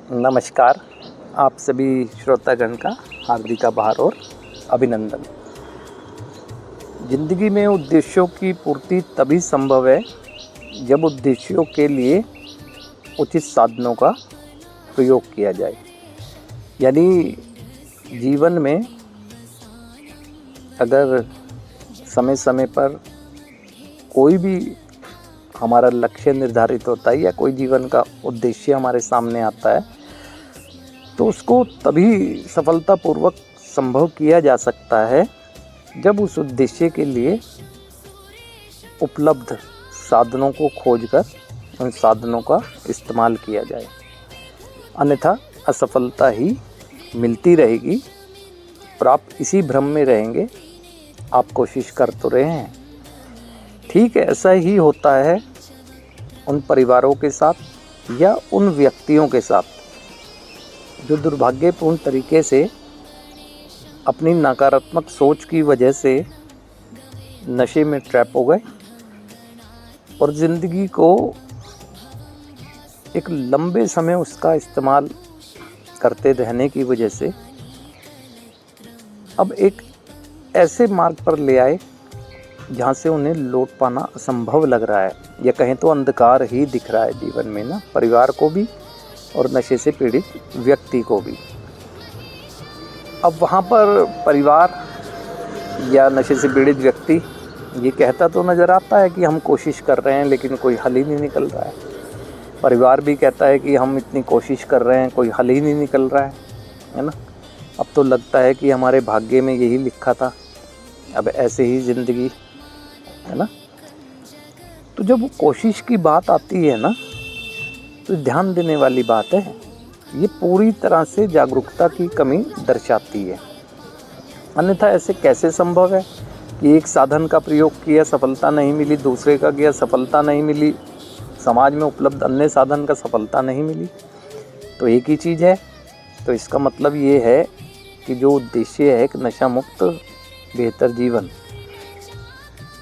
नमस्कार। आप सभी श्रोतागण का हार्दिक आभार और अभिनंदन। जिंदगी में उद्देश्यों की पूर्ति तभी संभव है जब उद्देश्यों के लिए उचित साधनों का प्रयोग किया जाए। यानी जीवन में अगर समय समय पर कोई भी हमारा लक्ष्य निर्धारित होता है या कोई जीवन का उद्देश्य हमारे सामने आता है तो उसको तभी सफलतापूर्वक संभव किया जा सकता है जब उस उद्देश्य के लिए उपलब्ध साधनों को खोजकर उन साधनों का इस्तेमाल किया जाए। अन्यथा असफलता ही मिलती रहेगी और आप इसी भ्रम में रहेंगे। आप कोशिश कर तो रहे हैं, ठीक है, ऐसा ही होता है उन परिवारों के साथ या उन व्यक्तियों के साथ जो दुर्भाग्यपूर्ण तरीके से अपनी नकारात्मक सोच की वजह से नशे में ट्रैप हो गए और ज़िंदगी को एक लंबे समय उसका इस्तेमाल करते रहने की वजह से अब एक ऐसे मार्ग पर ले आए जहाँ से उन्हें लौट पाना असंभव लग रहा है, या कहें तो अंधकार ही दिख रहा है जीवन में ना, परिवार को भी और नशे से पीड़ित व्यक्ति को भी। अब वहाँ पर परिवार या नशे से पीड़ित व्यक्ति ये कहता तो नज़र आता है कि हम कोशिश कर रहे हैं लेकिन कोई हल ही नहीं निकल रहा है। परिवार भी कहता है कि हम इतनी कोशिश कर रहे हैं, कोई हल ही नहीं निकल रहा है ना। अब तो लगता है कि हमारे भाग्य में यही लिखा था, अब ऐसे ही ज़िंदगी है ना। तो जब कोशिश की बात आती है ना तो ध्यान देने वाली बात है, ये पूरी तरह से जागरूकता की कमी दर्शाती है। अन्यथा ऐसे कैसे संभव है कि एक साधन का प्रयोग किया, सफलता नहीं मिली, दूसरे का किया, सफलता नहीं मिली, समाज में उपलब्ध अन्य साधन का सफलता नहीं मिली, तो एक ही चीज़ है। तो इसका मतलब ये है कि जो उद्देश्य है एक नशा मुक्त बेहतर जीवन,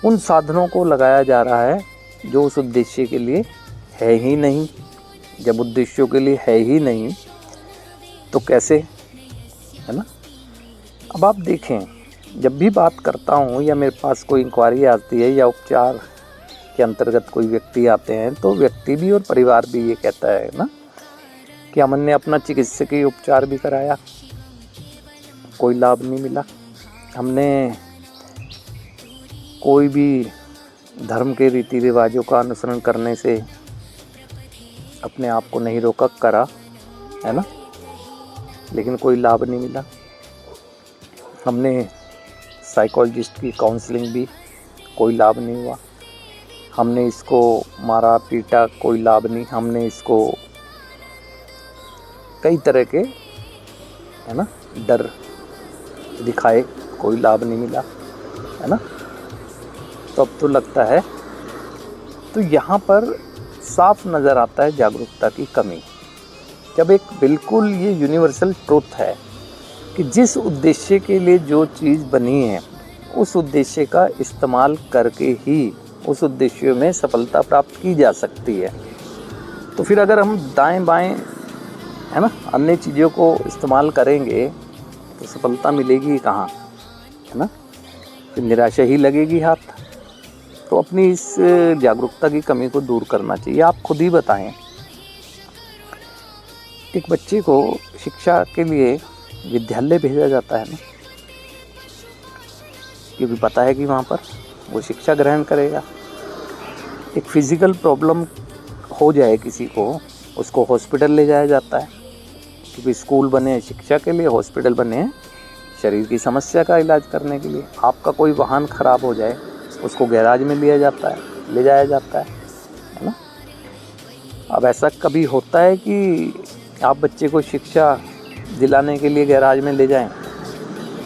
उन साधनों को लगाया जा रहा है जो उस उद्देश्य के लिए है ही नहीं। जब उद्देश्यों के लिए है ही नहीं तो कैसे, है ना। अब आप देखें, जब भी बात करता हूँ या मेरे पास कोई इंक्वायरी आती है या उपचार के अंतर्गत कोई व्यक्ति आते हैं तो व्यक्ति भी और परिवार भी ये कहता है ना कि हमने अपना चिकित्सकीय उपचार भी कराया, कोई लाभ नहीं मिला। हमने कोई भी धर्म के रीति रिवाजों का अनुसरण करने से अपने आप को नहीं रोका, करा, है ना, लेकिन कोई लाभ नहीं मिला। हमने साइकोलॉजिस्ट की काउंसलिंग भी, कोई लाभ नहीं हुआ। हमने इसको मारा पीटा, कोई लाभ नहीं। हमने इसको कई तरह के, है ना, डर दिखाए, कोई लाभ नहीं मिला, है ना। तो अब तो लगता है, तो यहाँ पर साफ नज़र आता है जागरूकता की कमी। जब एक बिल्कुल ये यूनिवर्सल ट्रुथ है कि जिस उद्देश्य के लिए जो चीज़ बनी है उस उद्देश्य का इस्तेमाल करके ही उस उद्देश्य में सफलता प्राप्त की जा सकती है, तो फिर अगर हम दाएं बाएं, है ना, अन्य चीज़ों को इस्तेमाल करेंगे तो सफलता मिलेगी कहाँ, है ना, फिर निराशा ही लगेगी हाथ। तो अपनी इस जागरूकता की कमी को दूर करना चाहिए। आप खुद ही बताएं, एक बच्चे को शिक्षा के लिए विद्यालय भेजा जाता है ना, क्योंकि पता है कि वहाँ पर वो शिक्षा ग्रहण करेगा। एक फिज़िकल प्रॉब्लम हो जाए किसी को, उसको हॉस्पिटल ले जाया जाता है, क्योंकि स्कूल बने हैं शिक्षा के लिए, हॉस्पिटल बने हैं शरीर की समस्या का इलाज करने के लिए। आपका कोई वाहन ख़राब हो जाए, उसको गैराज में ले जाया जाता है ना। अब ऐसा कभी होता है कि आप बच्चे को शिक्षा दिलाने के लिए गैराज में ले जाएं,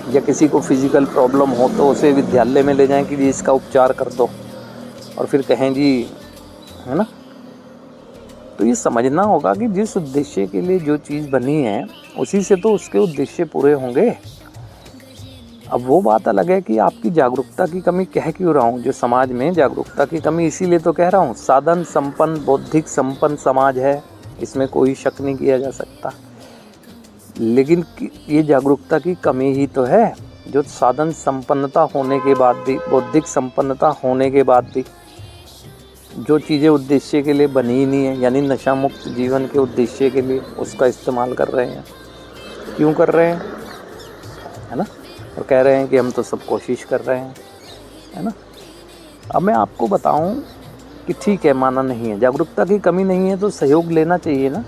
या किसी को फिज़िकल प्रॉब्लम हो तो उसे विद्यालय में ले जाएं कि जी इसका उपचार कर दो, और फिर कहें जी, है ना। तो ये समझना होगा कि जिस उद्देश्य के लिए जो चीज़ बनी है उसी से तो उसके उद्देश्य पूरे होंगे। अब वो बात अलग है कि आपकी जागरूकता की कमी कह क्यों रहा हूँ। जो समाज में जागरूकता की कमी इसीलिए तो कह रहा हूँ, साधन संपन्न बौद्धिक संपन्न समाज है, इसमें कोई शक नहीं किया जा सकता। लेकिन ये जागरूकता की कमी ही तो है, जो साधन संपन्नता होने के बाद भी, बौद्धिक संपन्नता होने के बाद भी जो चीज़ें उद्देश्य के लिए बनी ही नहीं है, यानी नशा मुक्त जीवन के उद्देश्य के लिए उसका इस्तेमाल कर रहे हैं। क्यों कर रहे हैं, है ना? और कह रहे हैं कि हम तो सब कोशिश कर रहे हैं, है ना? अब मैं आपको बताऊं कि ठीक है, माना नहीं है, जागरूकता की कमी नहीं है तो सहयोग लेना चाहिए ना,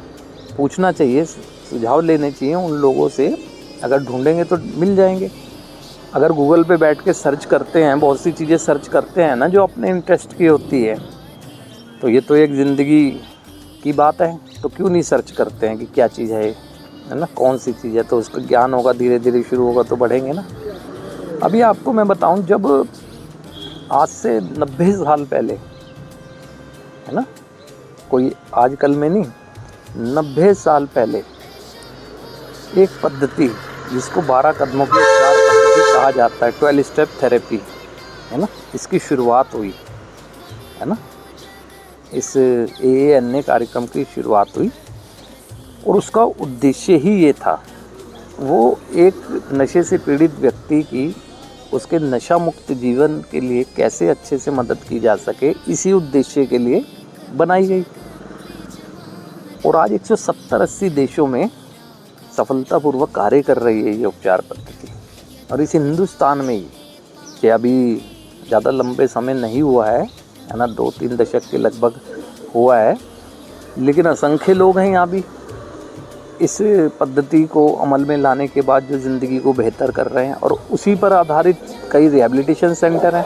पूछना चाहिए, सुझाव लेने चाहिए उन लोगों से। अगर ढूंढेंगे तो मिल जाएंगे। अगर गूगल पे बैठ के सर्च करते हैं, बहुत सी चीज़ें सर्च करते हैं ना जो अपने इंटरेस्ट की होती है, तो ये तो एक ज़िंदगी की बात है, तो क्यों नहीं सर्च करते हैं कि क्या चीज़ है ना, कौन सी चीज़ है, तो उसका ज्ञान होगा, धीरे धीरे शुरू होगा तो बढ़ेंगे ना। अभी आपको मैं बताऊं, जब आज से 90 साल पहले, है ना, कोई आजकल में नहीं, 90 साल पहले एक पद्धति जिसको 12 कदमों की उपचार पद्धति कहा जाता है, 12 स्टेप थेरेपी, है ना, इसकी शुरुआत हुई, है ना, इस AANA कार्यक्रम की शुरुआत हुई। और उसका उद्देश्य ही ये था, वो एक नशे से पीड़ित व्यक्ति की, उसके नशा मुक्त जीवन के लिए कैसे अच्छे से मदद की जा सके, इसी उद्देश्य के लिए बनाई गई। और आज 170-80 देशों में सफलतापूर्वक कार्य कर रही है ये उपचार पद्धति। और इस हिंदुस्तान में ही, कि अभी ज़्यादा लंबे समय नहीं हुआ है ना, 2-3 दशक के लगभग हुआ है, लेकिन असंख्य लोग हैं यहाँ भी इस पद्धति को अमल में लाने के बाद जो ज़िंदगी को बेहतर कर रहे हैं। और उसी पर आधारित कई रिहैबिलिटेशन सेंटर हैं,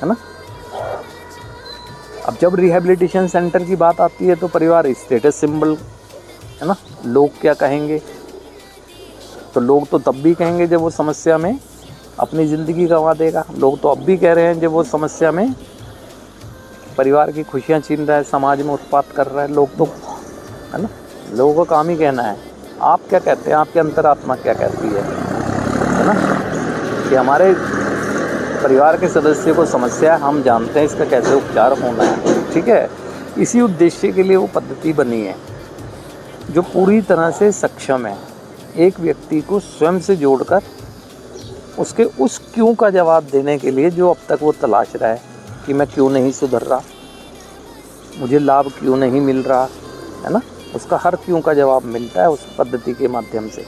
है ना। अब जब रिहैबिलिटेशन सेंटर की बात आती है तो परिवार स्टेटस सिंबल, है ना, लोग क्या कहेंगे, तो लोग तो तब भी कहेंगे जब वो समस्या में अपनी ज़िंदगी गंवा देगा। लोग तो अब भी कह रहे हैं जब वो समस्या में परिवार की खुशियाँ छीन रहा है, समाज में उत्पात कर रहा है। लोग तो, है ना, लोगों का काम ही कहना है। आप क्या कहते हैं, आपकी अंतरात्मा क्या कहती है ना, कि हमारे परिवार के सदस्य को समस्या है, हम जानते हैं इसका कैसे उपचार होना है, ठीक है। इसी उद्देश्य के लिए वो पद्धति बनी है, जो पूरी तरह से सक्षम है एक व्यक्ति को स्वयं से जोड़कर उसके उस क्यों का जवाब देने के लिए जो अब तक वो तलाश रहा है, कि मैं क्यों नहीं सुधर रहा, मुझे लाभ क्यों नहीं मिल रहा, है ना। उसका हर क्यों का जवाब मिलता है उस पद्धति के माध्यम से।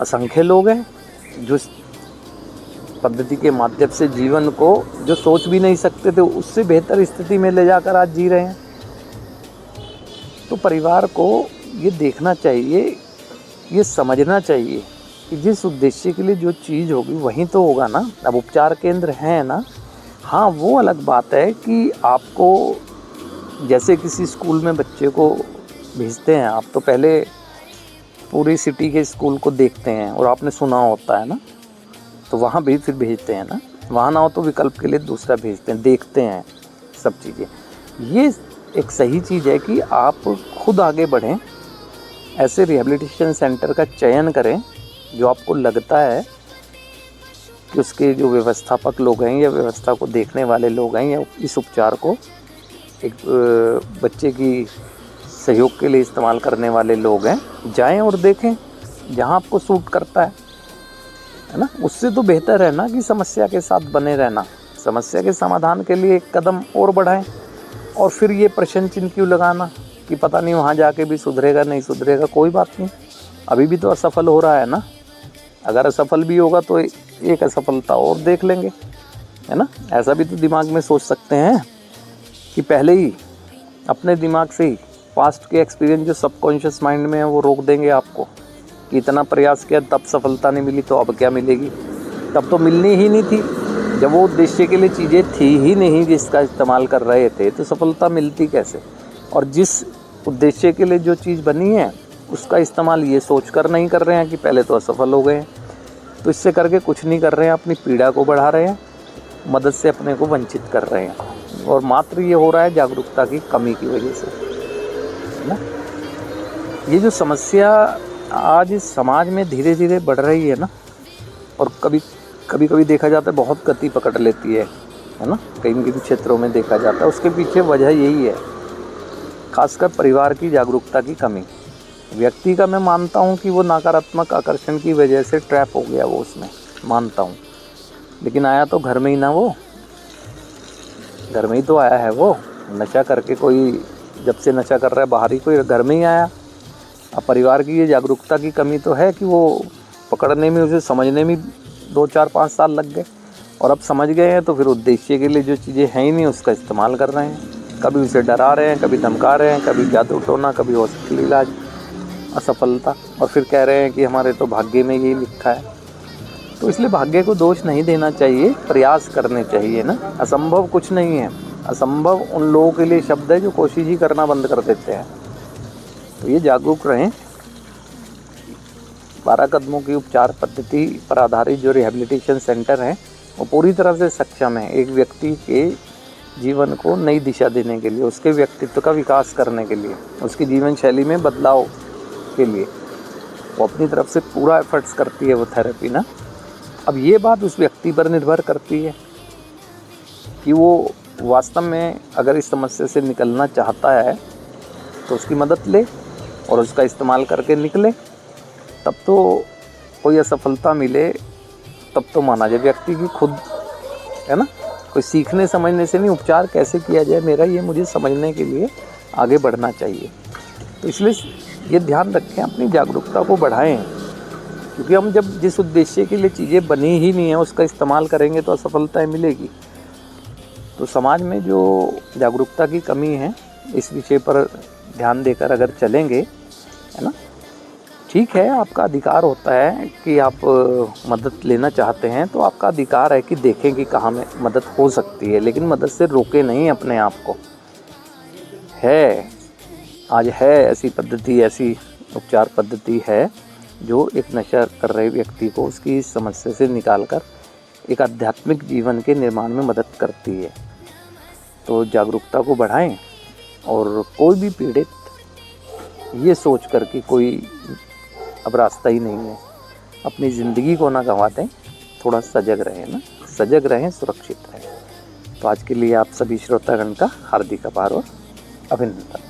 असंख्य लोग हैं जो इस पद्धति के माध्यम से जीवन को, जो सोच भी नहीं सकते थे, उससे बेहतर स्थिति में ले जाकर आज जी रहे हैं। तो परिवार को ये देखना चाहिए, ये समझना चाहिए कि जिस उद्देश्य के लिए जो चीज़ होगी वहीं तो होगा ना। अब उपचार केंद्र हैं ना, हाँ, वो अलग बात है कि आपको, जैसे किसी स्कूल में बच्चे को भेजते हैं आप, तो पहले पूरी सिटी के स्कूल को देखते हैं, और आपने सुना होता है ना, तो वहाँ भी फिर भेजते हैं ना, वहाँ ना हो तो विकल्प के लिए दूसरा भेजते हैं, देखते हैं सब चीज़ें। ये एक सही चीज़ है कि आप खुद आगे बढ़ें, ऐसे रिहैबिलिटेशन सेंटर का चयन करें जो आपको लगता है कि उसके जो व्यवस्थापक लोग हैं या व्यवस्था को देखने वाले लोग हैं, या इस उपचार को एक बच्चे की सहयोग के लिए इस्तेमाल करने वाले लोग हैं, जाएं और देखें जहां आपको सूट करता है ना। उससे तो बेहतर है ना कि समस्या के साथ बने रहना। समस्या के समाधान के लिए एक कदम और बढ़ाएं, और फिर ये प्रश्न चिन्ह क्यों लगाना कि पता नहीं वहाँ जाके भी सुधरेगा नहीं सुधरेगा। कोई बात नहीं, अभी भी तो असफल हो रहा है ना। अगर असफल भी होगा तो एक असफलता और देख लेंगे, है ना। ऐसा भी तो दिमाग में सोच सकते हैं कि पहले ही अपने दिमाग से ही पास्ट के एक्सपीरियंस जो सबकॉन्शियस माइंड में है वो रोक देंगे आपको कि इतना प्रयास किया तब सफलता नहीं मिली तो अब क्या मिलेगी। तब तो मिलनी ही नहीं थी, जब वो उद्देश्य के लिए चीज़ें थी ही नहीं जिसका इस्तेमाल कर रहे थे, तो सफलता मिलती कैसे। और जिस उद्देश्य के लिए जो चीज़ बनी है उसका इस्तेमाल ये सोच कर नहीं कर रहे हैं कि पहले तो असफल हो गए हैं, तो इससे करके कुछ नहीं कर रहे हैं, अपनी पीड़ा को बढ़ा रहे हैं, मदद से अपने को वंचित कर रहे हैं। और मात्र ये हो रहा है जागरूकता की कमी की वजह से, है ना। ये जो समस्या आज इस समाज में धीरे धीरे बढ़ रही है ना, और कभी कभी देखा जाता है बहुत गति पकड़ लेती है ना, कई क्षेत्रों में देखा जाता है। उसके पीछे वजह यही है खासकर परिवार की जागरूकता की कमी। व्यक्ति का मैं मानता हूँ कि वो नकारात्मक आकर्षण की वजह से ट्रैप हो गया, वो उसमें मानता हूँ, लेकिन आया तो घर में ही ना, वो घर में ही तो आया है। वो नशा करके कोई जब से नशा कर रहा है बाहर ही कोई घर में ही आया। अब परिवार की ये जागरूकता की कमी तो है कि वो पकड़ने में, उसे समझने में 2-4-5 साल लग गए, और अब समझ गए हैं तो फिर उद्देश्य के लिए जो चीज़ें हैं ही नहीं उसका इस्तेमाल कर रहे हैं। कभी उसे डरा रहे हैं, कभी धमका रहे हैं, कभी जादू टोना, कभी हॉस्पिटल इलाज, असफलता, और फिर कह रहे हैं कि हमारे तो भाग्य में यही लिखा है। तो इसलिए भाग्य को दोष नहीं देना चाहिए, प्रयास करने चाहिए ना। असंभव कुछ नहीं है। असंभव उन लोगों के लिए शब्द है जो कोशिश ही करना बंद कर देते हैं। तो ये जागरूक रहें। 12 कदमों की उपचार पद्धति पर आधारित जो रिहैबिलिटेशन सेंटर है वो पूरी तरह से सक्षम है एक व्यक्ति के जीवन को नई दिशा देने के लिए, उसके व्यक्तित्व का विकास करने के लिए, उसकी जीवन शैली में बदलाव के लिए। वो अपनी तरफ से पूरा एफर्ट्स करती है वो थेरेपी ना। अब ये बात उस व्यक्ति पर निर्भर करती है कि वो वास्तव में अगर इस समस्या से निकलना चाहता है तो उसकी मदद ले और उसका इस्तेमाल करके निकले, तब तो कोई असफलता मिले तब तो माना जाए। व्यक्ति की खुद है ना, कोई सीखने समझने से नहीं, उपचार कैसे किया जाए मेरा ये मुझे समझने के लिए आगे बढ़ना चाहिए। तो इसलिए ये ध्यान रखें, अपनी जागरूकता को बढ़ाएं, क्योंकि हम जब जिस उद्देश्य के लिए चीज़ें बनी ही नहीं है उसका इस्तेमाल करेंगे तो असफलता मिलेगी। तो समाज में जो जागरूकता की कमी है इस विषय पर ध्यान देकर अगर चलेंगे, है ना, ठीक है, आपका अधिकार होता है कि आप मदद लेना चाहते हैं तो आपका अधिकार है कि देखें कि कहाँ में मदद हो सकती है, लेकिन मदद से रोके नहीं अपने आप को। है आज है ऐसी पद्धति, ऐसी उपचार पद्धति है जो एक नशा कर रहे व्यक्ति को उसकी समस्या से निकालकर एक आध्यात्मिक जीवन के निर्माण में मदद करती है। तो जागरूकता को बढ़ाएं और कोई भी पीड़ित ये सोच कर कि कोई अब रास्ता ही नहीं है, अपनी ज़िंदगी को ना गंवा दें, थोड़ा सजग रहें ना, सजग रहें, सुरक्षित रहें। तो आज के लिए आप सभी श्रोतागण का हार्दिक आभार और अभिनंदन।